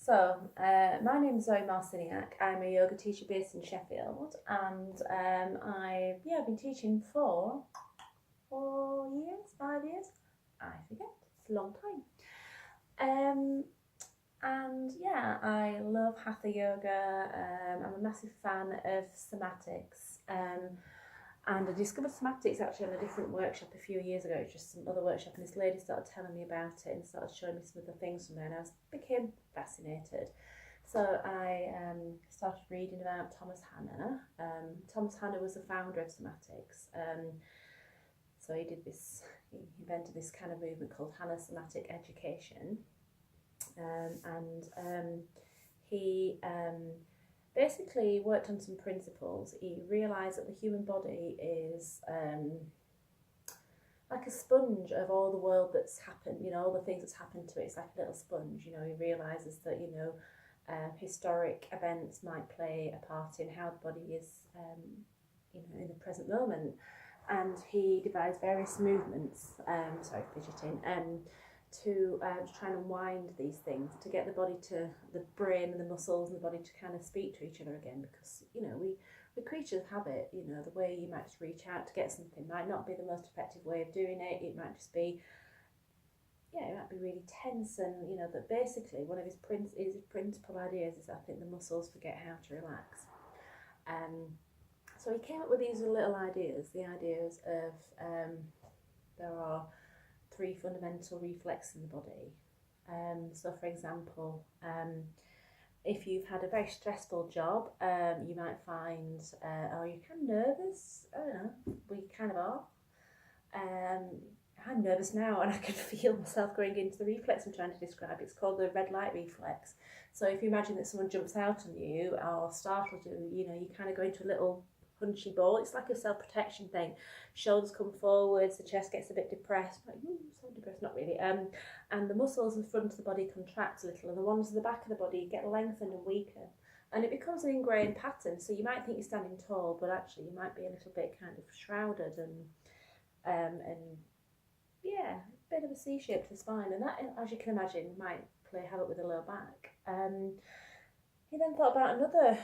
My name is Zoe Marciniak. I'm a yoga teacher based in Sheffield, and I've been teaching for 5 years. I forget. It's a long time. I love Hatha yoga. I'm a massive fan of somatics. And I discovered somatics actually on a different workshop a few years ago. It was just some other workshop, and this lady started telling me about it and started showing me some of the things from there, and I became fascinated. So I started reading about Thomas Hanna. Thomas Hanna was the founder of somatics. So he invented this kind of movement called Hanna Somatic Education. He basically worked on some principles. He realised that the human body is like a sponge of all the world that's happened, all the things that's happened to it. It's like a little sponge, he realises that, historic events might play a part in how the body is, in the present moment. And he devised various movements, fidgeting, to try and unwind these things, to get the body to, the brain and the muscles and the body to kind of speak to each other again, because we creatures of habit. The way you might just reach out to get something might not be the most effective way of doing it. It might just be, it might be really tense, and that basically one of his principal ideas is, I think, the muscles forget how to relax. So he came up with these little ideas, the ideas of there are 3 fundamental reflexes in the body. So for example, if you've had a very stressful job, you might find, you're kind of nervous. I don't know, we kind of are. I'm nervous now, and I can feel myself going into the reflex I'm trying to describe. It's called the Red Light Reflex. So if you imagine that someone jumps out on you or startles you, you kind of go into a little punchy ball. It's like a self-protection thing. Shoulders come forwards, the chest gets a bit depressed. So depressed, not really. And the muscles in the front of the body contract a little, and the ones at the back of the body get lengthened and weaken. And it becomes an ingrained pattern. So you might think you're standing tall, but actually you might be a little bit kind of shrouded and a bit of a C-shape to the spine. And that, as you can imagine, might play havoc with the lower back. He then thought about another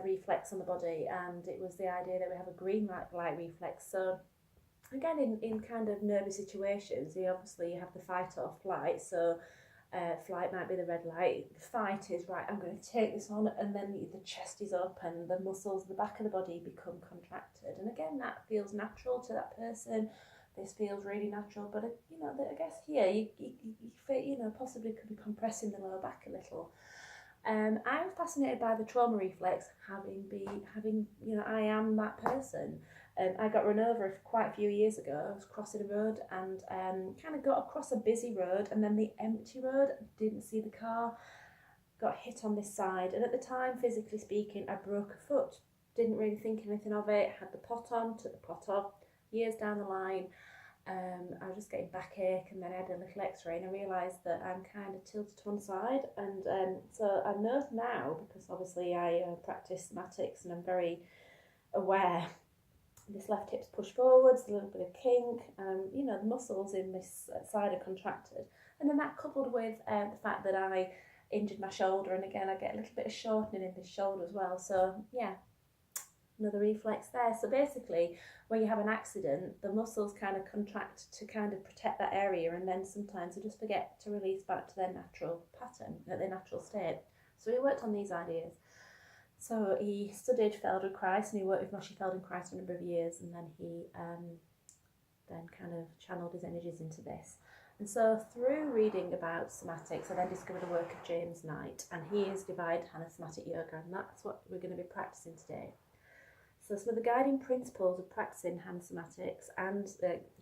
reflex on the body, and it was the idea that we have a green light reflex. So again, in kind of nervous situations, you have the fight or flight. So flight might be the red light. The fight is, right, I'm going to take this on, and then the chest is up and the muscles in the back of the body become contracted. And again, that feels natural to that person. This feels really natural, but I guess here you possibly could be compressing the lower back a little. I'm fascinated by the trauma reflex, I am that person. I got run over quite a few years ago. I was crossing a road and kind of got across a busy road, and then the empty road, didn't see the car, got hit on this side, and at the time, physically speaking, I broke a foot. Didn't really think anything of it, had the pot on, took the pot off. Years down the line, I was just getting backache, and then I had a little x-ray, and I realised that I'm kind of tilted to one side. And so I know now, because obviously I practice somatics and I'm very aware. This left hip's pushed forwards, a little bit of kink, the muscles in this side are contracted. And then that coupled with the fact that I injured my shoulder, and again I get a little bit of shortening in this shoulder as well. So another reflex there. So basically, when you have an accident, the muscles kind of contract to kind of protect that area, and then sometimes they just forget to release back to their natural pattern, their natural state. So he worked on these ideas. So he studied Feldenkrais, and he worked with Moshe Feldenkrais for a number of years, and then he then kind of channeled his energies into this. And so through reading about somatics, I then discovered the work of James Knight, and he has devised Hanna Somatic Yoga, and that's what we're going to be practicing today. So some of the guiding principles of practicing Hanna Somatics and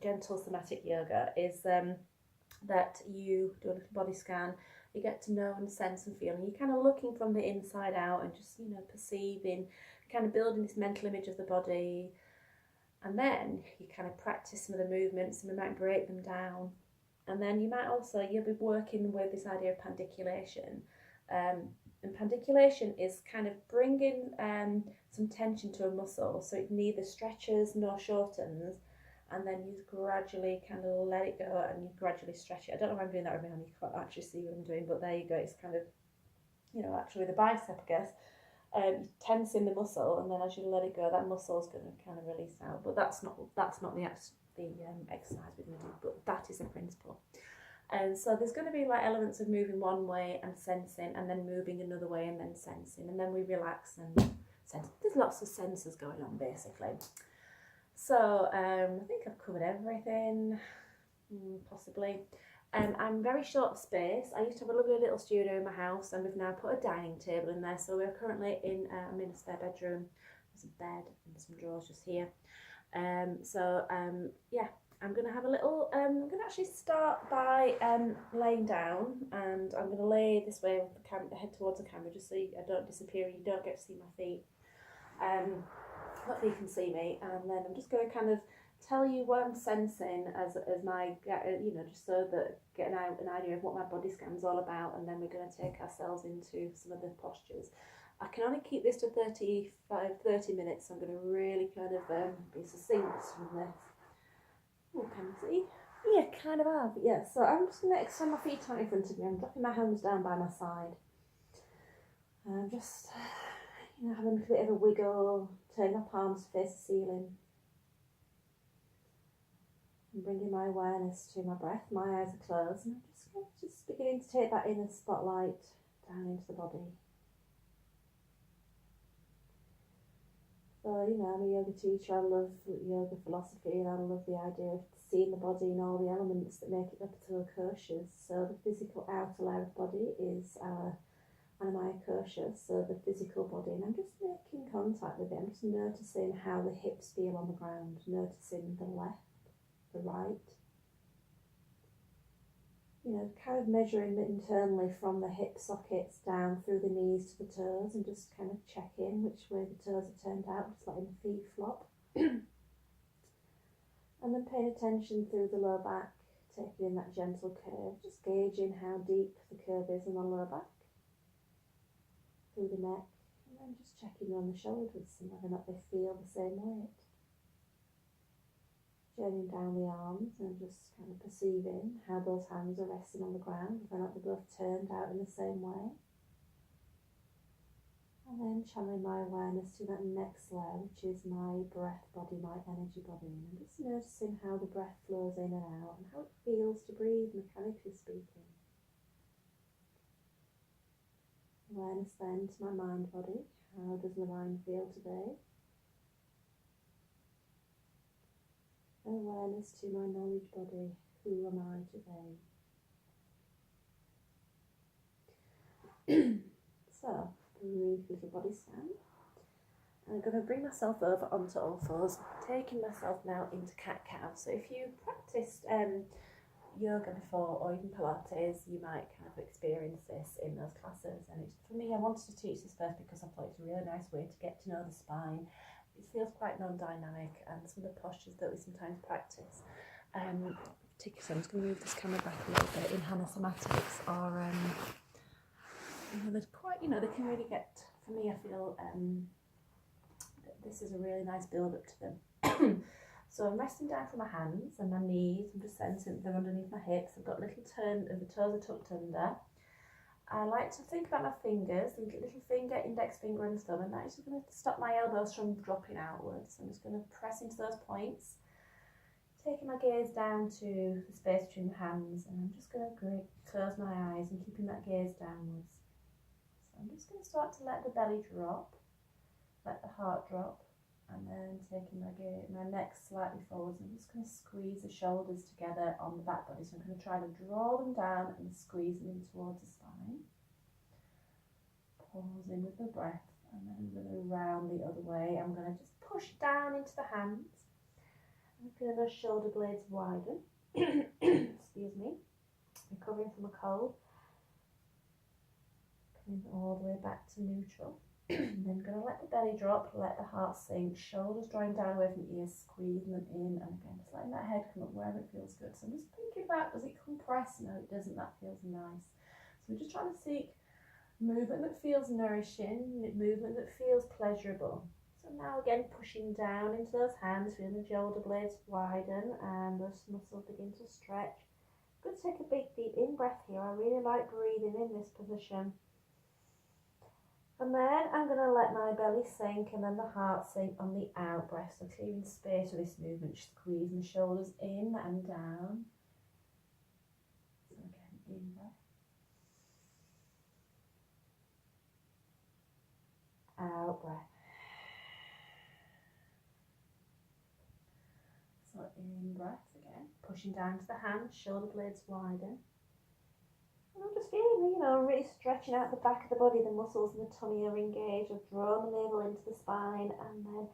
Gentle Somatic Yoga is that you do a little body scan, you get to know and sense and feel, and you're kind of looking from the inside out and just, perceiving, kind of building this mental image of the body. And then you kind of practice some of the movements, and we might break them down. And then you'll be working with this idea of pandiculation. And pandiculation is kind of bringing some tension to a muscle, so it neither stretches nor shortens, and then you gradually kind of let it go and you gradually stretch it. I don't know if I'm doing that right now, you can't actually see what I'm doing, but there you go. It's kind of actually with the bicep, I guess, tensing the muscle, and then as you let it go, that muscle's going to kind of release out. But that's not the exercise we're going to do, but that is the principle. And so there's going to be like elements of moving one way and sensing, and then moving another way and then sensing, and then we relax and sense. There's lots of senses going on basically. So I think I've covered everything, possibly. I'm very short of space. I used to have a lovely little studio in my house, and we've now put a dining table in there. So we're currently I'm in a spare bedroom. There's a bed and some drawers just here. Yeah, I'm going to have a little, I'm going to actually start by laying down, and I'm going to lay this way with the head towards the camera, just so I don't disappear and you don't get to see my feet. Hopefully you can see me, and then I'm just going to kind of tell you what I'm sensing as my, just so that get an idea of what my body scan's all about, and then we're going to take ourselves into some of the postures. I can only keep this to 30 minutes, so I'm going to really kind of be succinct from this. Oh, can you see? Yeah, kind of have, yeah. So I'm just going to extend my feet out in front of me. I'm dropping my hands down by my side. And I'm just, having a bit of a wiggle, turning my palms to face the ceiling. And bringing my awareness to my breath. My eyes are closed, and I'm just beginning to take that inner spotlight down into the body. So, I'm a yoga teacher, I love yoga philosophy, and I love the idea of seeing the body and all the elements that make it up to a koshas. So the physical outer layer of body is our Anamaya kosha, so the physical body, and I'm just making contact with it. I'm just noticing how the hips feel on the ground, noticing the left, the right. Kind of measuring it internally from the hip sockets down through the knees to the toes, and just kind of checking which way the toes are turned out, just letting the feet flop. And then paying attention through the lower back, taking in that gentle curve, just gauging how deep the curve is in the lower back, through the neck, and then just checking on the shoulders and whether or not they feel the same weight. Journeying down the arms and just kind of perceiving how those hands are resting on the ground, whether or not they're both turned out in the same way. And then channeling my awareness to that next layer, which is my breath body, my energy body. And I'm just noticing how the breath flows in and out and how it feels to breathe, mechanically speaking. Awareness then to my mind body. How does the mind feel today? Awareness to my knowledge body. Who am I today? So, brief little body scan. I'm going to bring myself over onto all fours, taking myself now into cat-cow. So if you practiced yoga before, or even Pilates, you might kind of experience this in those classes. And for me, I wanted to teach this first because I thought it's a really nice way to get to know the spine. It feels quite non-dynamic, and some of the postures that we sometimes practice, particularly, so I'm just going to move this camera back a little bit, in Gentle Somatics are, they're quite, they can really get, for me, I feel that this is a really nice build-up to them. So I'm resting down from my hands and my knees. I'm just sensing they're underneath my hips. I've got a little turn, and the toes are tucked under. I like to think about my fingers, the little finger, index finger and thumb, and that is just going to stop my elbows from dropping outwards. I'm just going to press into those points, taking my gaze down to the space between my hands, and I'm just going to close my eyes and keeping that gaze downwards. So I'm just going to start to let the belly drop, let the heart drop, and then taking my neck slightly forwards. I'm just going to squeeze the shoulders together on the back body. So I'm going to try to draw them down and squeeze them in towards the spine. Pause in with the breath, and then I'm going to round the other way. I'm going to just push down into the hands. I'm going to those shoulder blades widen. Excuse me. Recovering from a cold. Coming all the way back to neutral. And then going to let the belly drop, let the heart sink, shoulders drawing down away from the ears, squeezing them in, and again just letting that head come up wherever it feels good. So I'm just thinking about, does it compress? No, it doesn't. That feels nice. So we're just trying to seek movement that feels nourishing, movement that feels pleasurable. So now again pushing down into those hands, feeling the shoulder blades widen and those muscles begin to stretch. Good to take a big deep in breath here. I really like breathing in this position. And then I'm going to let my belly sink and then the heart sink on the out breath. So clearing space for this movement, squeezing the shoulders in and down. So again, in breath. Out breath. So in breath again, pushing down to the hands, shoulder blades widen. And I'm just feeling, really stretching out the back of the body, the muscles in the tummy are engaged. I've drawn the navel into the spine and then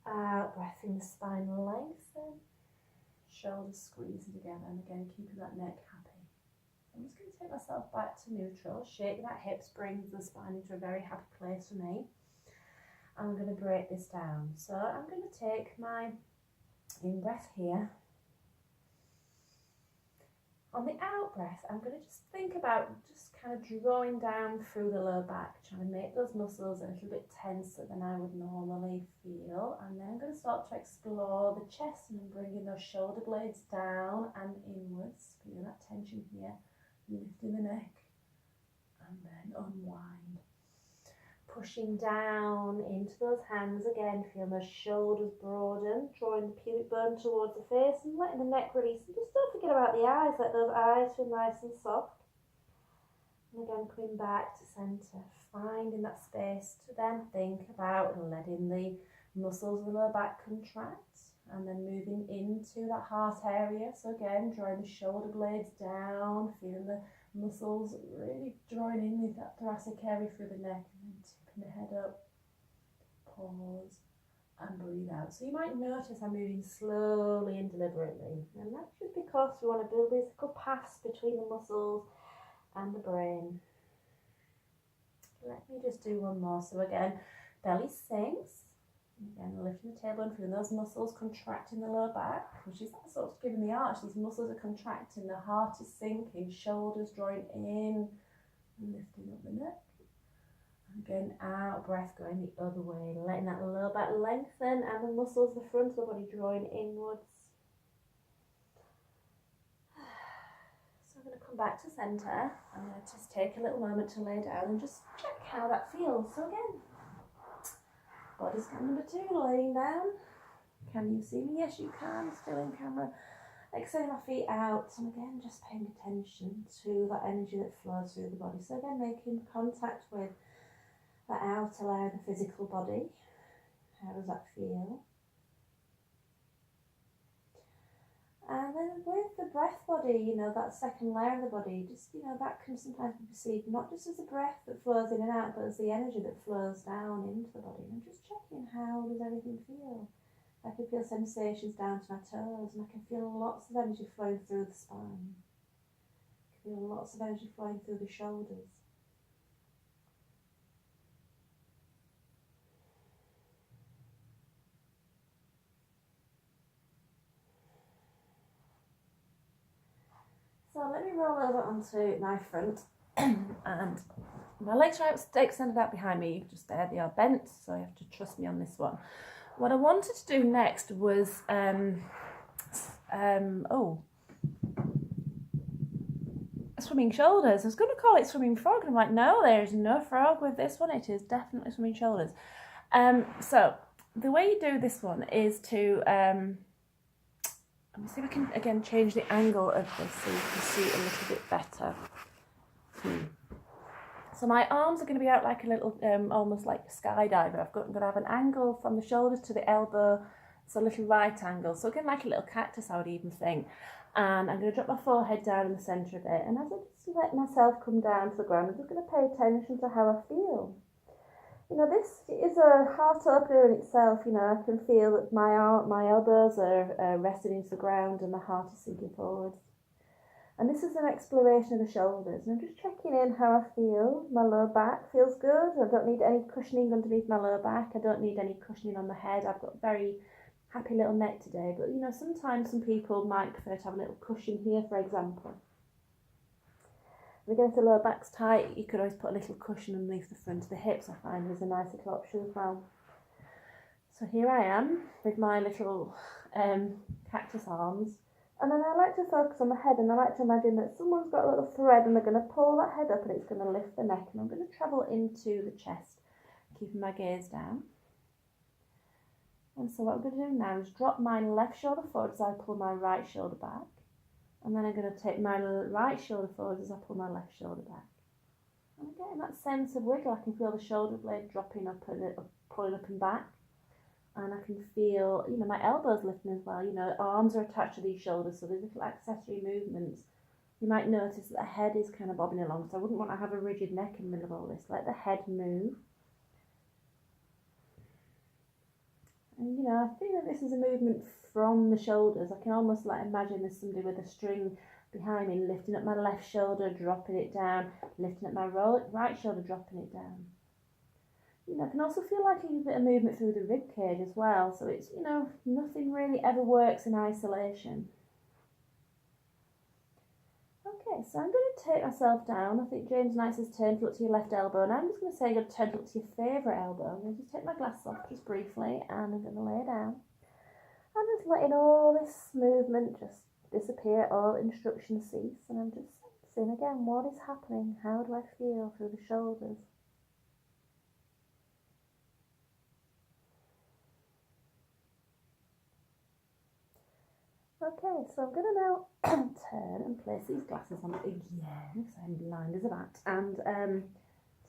out, breathing the spine lengthen. Shoulders squeezing together and again keeping that neck happy. I'm just going to take myself back to neutral, shaking that hips, brings the spine into a very happy place for me. I'm going to break this down. So I'm going to take my in breath here. On the out breath, I'm going to just think about just kind of drawing down through the lower back, trying to make those muscles a little bit tenser than I would normally feel. And then I'm going to start to explore the chest and bringing those shoulder blades down and inwards. Feel that tension here, lifting the neck and then unwind. Pushing down into those hands again, feel those shoulders broaden, drawing the pubic bone towards the face and letting the neck release. And just don't forget about the eyes, let those eyes feel nice and soft. And again, coming back to centre, finding that space to then think about letting the muscles of the lower back contract and then moving into that heart area. So again, drawing the shoulder blades down, feeling the muscles really drawing in with that thoracic area through the neck and then tipping the head up, pause and breathe out. So you might notice I'm moving slowly and deliberately, and that's just because we want to build these little paths between the muscles and the brain. Let me just do one more. So again, belly sinks. Again, lifting the tailbone, feeling those muscles contracting the lower back, which is that sort of giving the arch. These muscles are contracting, the heart is sinking, shoulders drawing in, and lifting up the neck. And again, out, breath going the other way, letting that lower back lengthen and the muscles, the front of the body drawing inwards. So I'm going to come back to centre. I'm going to just take a little moment to lay down and just check how that feels. So again, body scan number 2, laying down. Can you see me? Yes, you can. Still in camera. Extending my feet out. And again, just paying attention to that energy that flows through the body. So again, making contact with the outer layer of the physical body. How does that feel? And then with the breath body, that second layer of the body, just, that can sometimes be perceived not just as a breath that flows in and out, but as the energy that flows down into the body. And I'm just checking, how does everything feel? I can feel sensations down to my toes, and I can feel lots of energy flowing through the spine. I can feel lots of energy flowing through the shoulders. So let me roll over onto my front and my legs are extended out behind me. Just there, they are bent, so you have to trust me on this one. What I wanted to do next was, swimming shoulders. I was going to call it swimming frog, and I'm like, no, there's no frog with this one. It is definitely swimming shoulders. So the way you do this one is to, let me see if I can, again, change the angle of this so you can see it a little bit better. So my arms are going to be out like a little, almost like a skydiver. I'm going to have an angle from the shoulders to the elbow. It's a little right angle. So again, like a little cactus, I would even think. And I'm going to drop my forehead down in the centre of it. And as I just let myself come down to the ground, I'm just going to pay attention to how I feel. This is a heart opener in itself. I can feel that my elbows are resting into the ground and my heart is sinking forwards. And this is an exploration of the shoulders. And I'm just checking in how I feel. My lower back feels good. I don't need any cushioning underneath my lower back. I don't need any cushioning on the head. I've got a very happy little neck today. But, sometimes some people might prefer to have a little cushion here, for example. And again, if the lower back's tight, you could always put a little cushion underneath the front of the hips. I find is a nice little option as well. So here I am with my little cactus arms. And then I like to focus on the head, and I like to imagine that someone's got a little thread and they're going to pull that head up and it's going to lift the neck, and I'm going to travel into the chest, keeping my gaze down. And so what I'm going to do now is drop my left shoulder forward as I pull my right shoulder back. And then I'm going to take my right shoulder forward as I pull my left shoulder back. And I'm getting that sense of wiggle. I can feel the shoulder blade dropping up and pulling up and back. And I can feel, my elbows lifting as well. Arms are attached to these shoulders, so there's little accessory movements. You might notice that the head is kind of bobbing along, so I wouldn't want to have a rigid neck in the middle of all this. Let the head move. And, I think that this is a movement from the shoulders. I can almost imagine there's somebody with a string behind me lifting up my left shoulder, dropping it down, lifting up my right shoulder, dropping it down. I can also feel like a bit of movement through the rib cage as well. So it's, nothing really ever works in isolation. Okay, so I'm going to take myself down. I think James Knight says turn to look to your left elbow. And I'm just going to say I'm going to turn to look to your favourite elbow. I'm going to just take my glasses off just briefly and I'm going to lay down. I'm just letting all this movement just disappear, all instructions cease. And I'm just seeing again what is happening. How do I feel through the shoulders? Okay, so I'm going to now turn and place these glasses on again, because I'm blind as a bat, and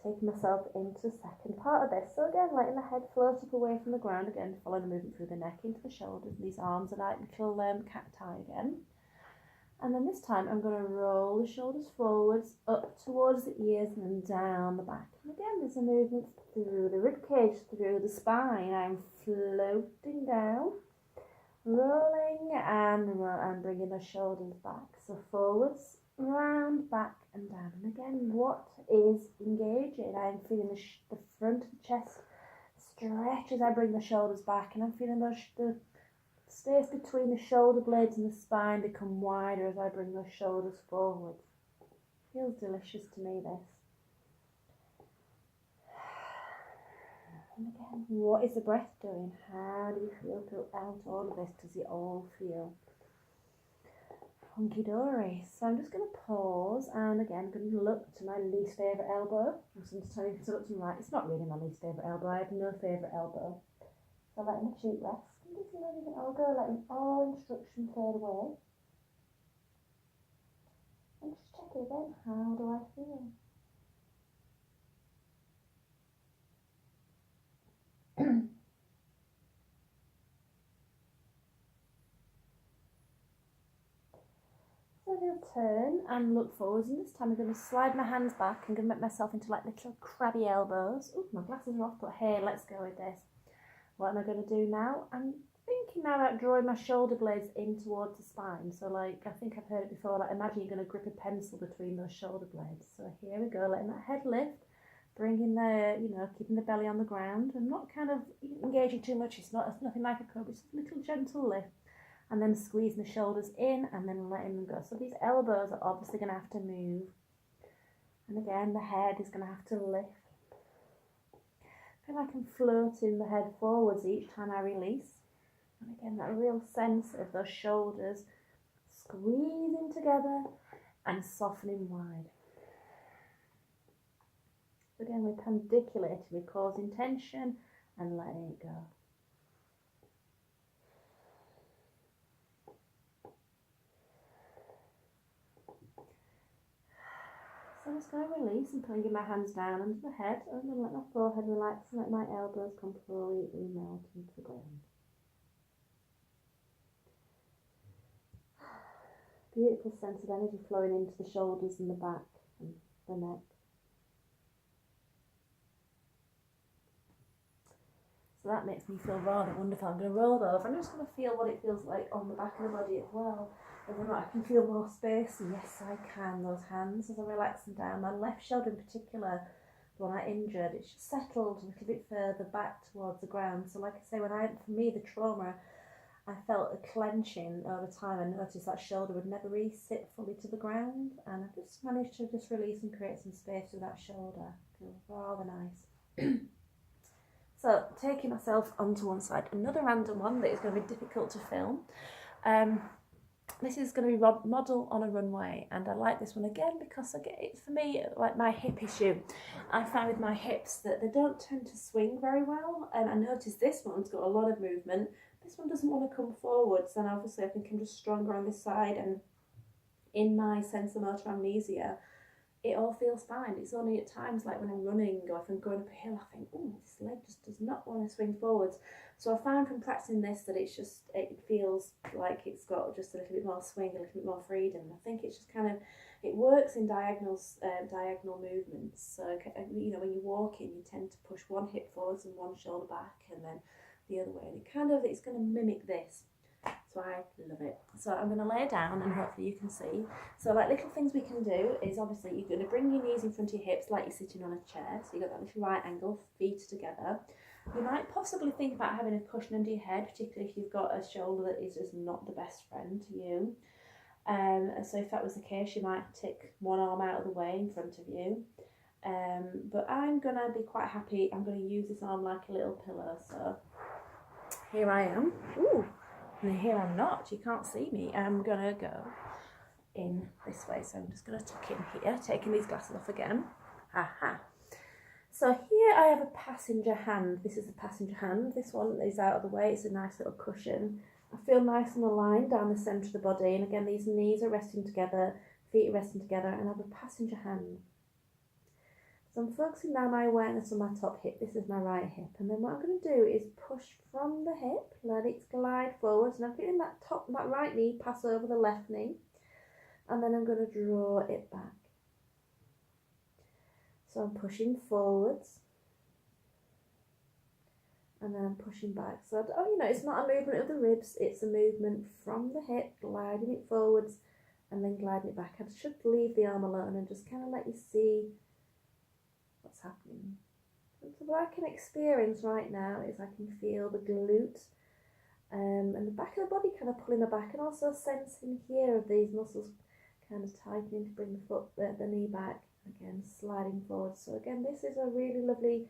take myself into the second part of this. So again, letting the head float up away from the ground, again, following the movement through the neck into the shoulders, and these arms are like little cacti again. And then this time I'm going to roll the shoulders forwards, up towards the ears, and then down the back. And again, there's a movement through the rib cage, through the spine. I'm floating down, rolling and bringing the shoulders back. So forwards, round, back and down. And again, what is engaging? I'm feeling the front of the chest stretch as I bring the shoulders back, and I'm feeling the space between the shoulder blades and the spine become wider as I bring those shoulders forward. Feels delicious to me, this. And again, what is the breath doing? How do you feel throughout all of this? Does it all feel hunky-dory? So I'm just going to pause, and again, I'm going to look to my least favourite elbow. I'm just telling you to look to my right. It's not really my least favourite elbow. I have no favourite elbow. So letting my cheek rest. And just letting it all go, letting all instruction fade away. And just check it again. How do I feel? So I'm going to turn and look forwards, and this time I'm going to slide my hands back. I'm going to make myself into like little crabby elbows. Oh, my glasses are off, but hey, let's go with this. What am I going to do now? I'm thinking now about drawing my shoulder blades in towards the spine. So I think I've heard it before, imagine you're going to grip a pencil between those shoulder blades. So here we go, letting that head lift, bringing keeping the belly on the ground. I'm not kind of engaging too much. It's nothing like a cobra, it's a little gentle lift. And then squeezing the shoulders in and then letting them go. So these elbows are obviously going to have to move. And again, the head is going to have to lift. I feel like I'm floating the head forwards each time I release. And again, that real sense of those shoulders squeezing together and softening wide. So again, we're pandiculating, we're causing tension and letting it go. So I'm just going to release and bring my hands down under the head. I'm going to let my forehead relax and let my elbows completely melt into the ground. Beautiful sense of energy flowing into the shoulders and the back and the neck. So that makes me feel rather wonderful. I'm going to roll over. I'm just going to feel what it feels like on the back of the body as well. Whether or not I can feel more space. And yes, I can. Those hands as I relax them down. My left shoulder in particular, the one I injured, it's just settled a little bit further back towards the ground. So like I say, for me, the trauma, I felt a clenching over time. I noticed that shoulder would never really sit fully to the ground. And I just managed to just release and create some space with that shoulder. It feels rather nice. So, taking myself onto one side, another random one that is going to be difficult to film. This is going to be model on a runway, and I like this one again because it's, for me, like my hip issue. I find with my hips that they don't tend to swing very well, and I notice this one's got a lot of movement. This one doesn't want to come forwards, and obviously I think I'm just stronger on this side, and in my sensomotor amnesia, it all feels fine. It's only at times like when I'm running or if I'm going up a hill, I think, oh, this leg just does not want to swing forwards. So I found from practicing this that it feels like it's got just a little bit more swing, a little bit more freedom. I think it's just kind of, it works in diagonal movements. So, you know, when you're walking, you tend to push one hip forwards and one shoulder back, and then the other way. And it's going to mimic this. So I love it. So I'm going to lay down and hopefully you can see. So like little things we can do is obviously you're going to bring your knees in front of your hips like you're sitting on a chair. So you've got that little right angle, feet together. You might possibly think about having a cushion under your head, particularly if you've got a shoulder that is just not the best friend to you. So if that was the case, you might take one arm out of the way in front of you. But I'm going to be quite happy. I'm going to use this arm like a little pillow. So here I am. Ooh. And here I'm not, you can't see me. I'm gonna go in this way. So I'm just gonna tuck in here, taking these glasses off again. Aha. So here I have a passenger hand. This is a passenger hand. This one is out of the way. It's a nice little cushion. I feel nice and aligned down the centre of the body. And again, these knees are resting together, feet are resting together, and I have a passenger hand. So I'm focusing now my awareness on my top hip. This is my right hip. And then what I'm going to do is push from the hip, let it glide forwards. And I'm feeling that right knee pass over the left knee. And then I'm going to draw it back. So I'm pushing forwards. And then I'm pushing back. So, it's not a movement of the ribs. It's a movement from the hip, gliding it forwards, and then gliding it back. I should leave the arm alone and just kind of let you see what's happening. And so what I can experience right now is I can feel the glute and the back of the body kind of pulling the back, and also sensing here of these muscles kind of tightening to bring the knee back, again sliding forward. So again, this is a really lovely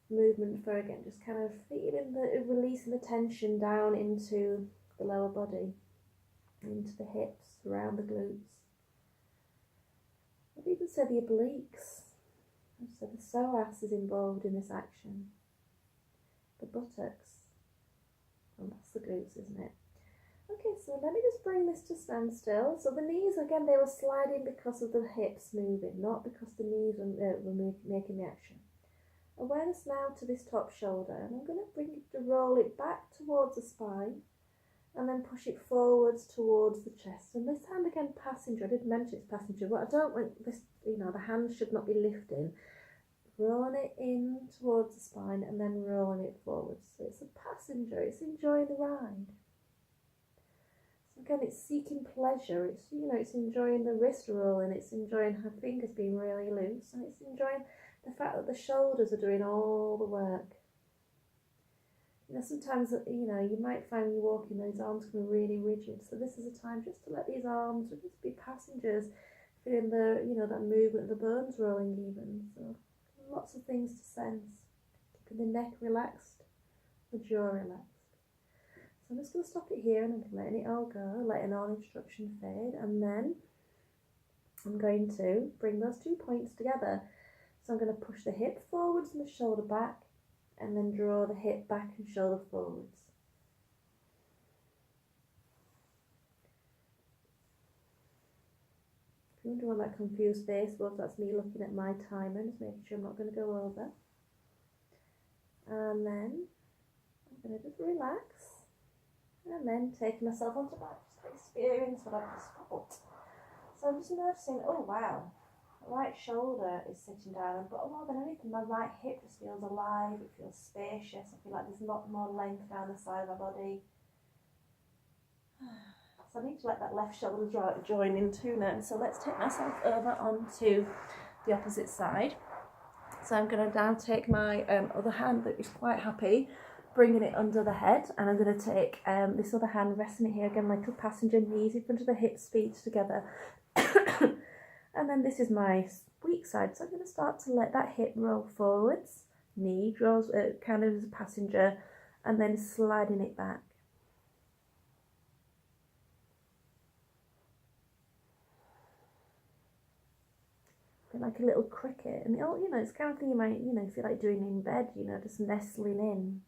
movement for, again, just kind of feeling releasing the tension down into the lower body, into the hips, around the glutes. I'd even say the obliques. So the psoas is involved in this action. The buttocks. And that's the glutes, isn't it? Okay, so let me just bring this to standstill. So the knees, again, they were sliding because of the hips moving, not because the knees were making the action. Awareness now to this top shoulder, and I'm going to roll it back towards the spine, and then push it forwards towards the chest. And this hand, again, passenger. I did mention it's passenger, but I don't want this, the hand should not be lifting. Rolling it in towards the spine and then rolling it forwards. So it's a passenger, it's enjoying the ride. So again, it's seeking pleasure. It's, it's enjoying the wrist rolling, it's enjoying her fingers being really loose, and it's enjoying the fact that the shoulders are doing all the work. Sometimes, you might find when you're walking, those arms can be really rigid. So this is a time just to let these arms just be passengers, feeling the, that movement of the bones rolling even. So lots of things to sense. Keeping the neck relaxed, the jaw relaxed. So I'm just going to stop it here, and I'm letting it all go, letting all instruction fade. And then I'm going to bring those 2 points together. So I'm going to push the hip forwards and the shoulder back, and then draw the hip back and shoulder forwards. If you wonder why that confused face was, that's me looking at my timer, just making sure I'm not going to go over. And then I'm going to just relax, and then take myself onto back, just to experience what I've just felt. So I'm just noticing, oh wow, the right shoulder is sitting down, but more than anything, my right hip just feels alive, it feels spacious, I feel like there's a lot more length down the side of my body. So I need to let that left shoulder join in too now. So let's take myself over onto the opposite side. So I'm going to now take my other hand that is quite happy, bringing it under the head, and I'm going to take this other hand, resting it here again, like a passenger, knees in front of the hips, feet together. And then this is my weak side, so I'm going to start to let that hip roll forwards, knee draws kind of as a passenger, and then sliding it back. like a little cricket, and you know, it's kind of thing you might, you know, feel like doing in bed, you know, just nestling in.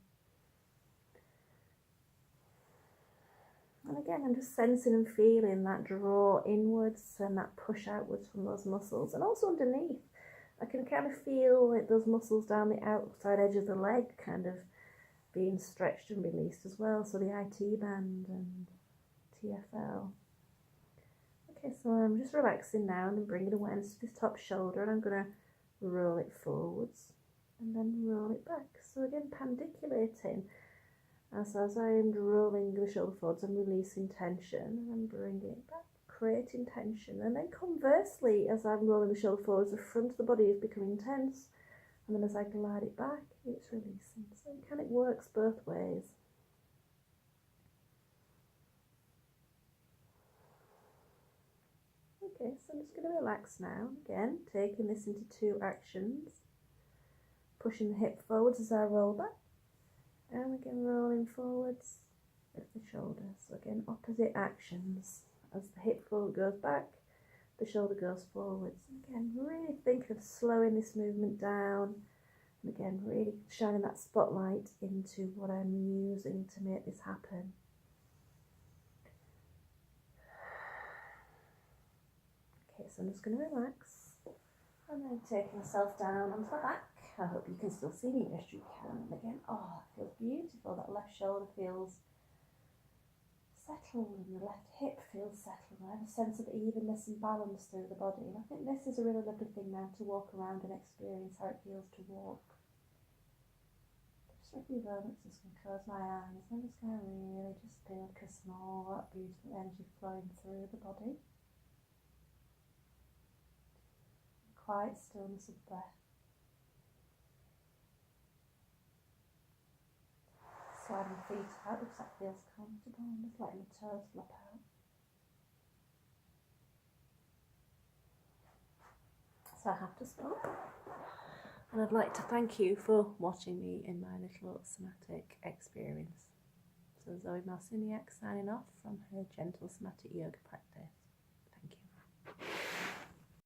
And again, I'm just sensing and feeling that draw inwards and that push outwards from those muscles, and also underneath. I can kind of feel like those muscles down the outside edge of the leg kind of being stretched and released as well. So the IT band and TFL. Okay, so I'm just relaxing now and then bringing awareness to this top shoulder, and I'm going to roll it forwards and then roll it back. So again, pandiculating. As I'm rolling the shoulder forwards, I'm releasing tension and then bringing it back, creating tension. And then conversely, as I'm rolling the shoulder forwards, the front of the body is becoming tense. And then as I glide it back, it's releasing. So it works both ways. Okay, so I'm just going to relax now. Again, taking this into 2 actions. Pushing the hip forwards as I roll back. And again, rolling forwards with the shoulder. So again, opposite actions. As the hip forward goes back, the shoulder goes forwards. Again, really think of slowing this movement down. And again, really shining that spotlight into what I'm using to make this happen. Okay, so I'm just going to relax. And then taking myself down onto my back. I hope you can still see me, yes you can. And again, oh, it feels beautiful. That left shoulder feels settled and the left hip feels settled. I have a sense of evenness and balance through the body. And I think this is a really lovely thing now to walk around and experience how it feels to walk. Just for a few moments, I'm just going to close my eyes. I'm just going to really just focus on all that beautiful energy flowing through the body. Quiet stillness of breath. Sliding the feet out if that feels comfortable, and just letting the toes flop out. So I have to stop. And I'd like to thank you for watching me in my little somatic experience. So Zoe Marciniak signing off from her Gentle Somatic Yoga practice.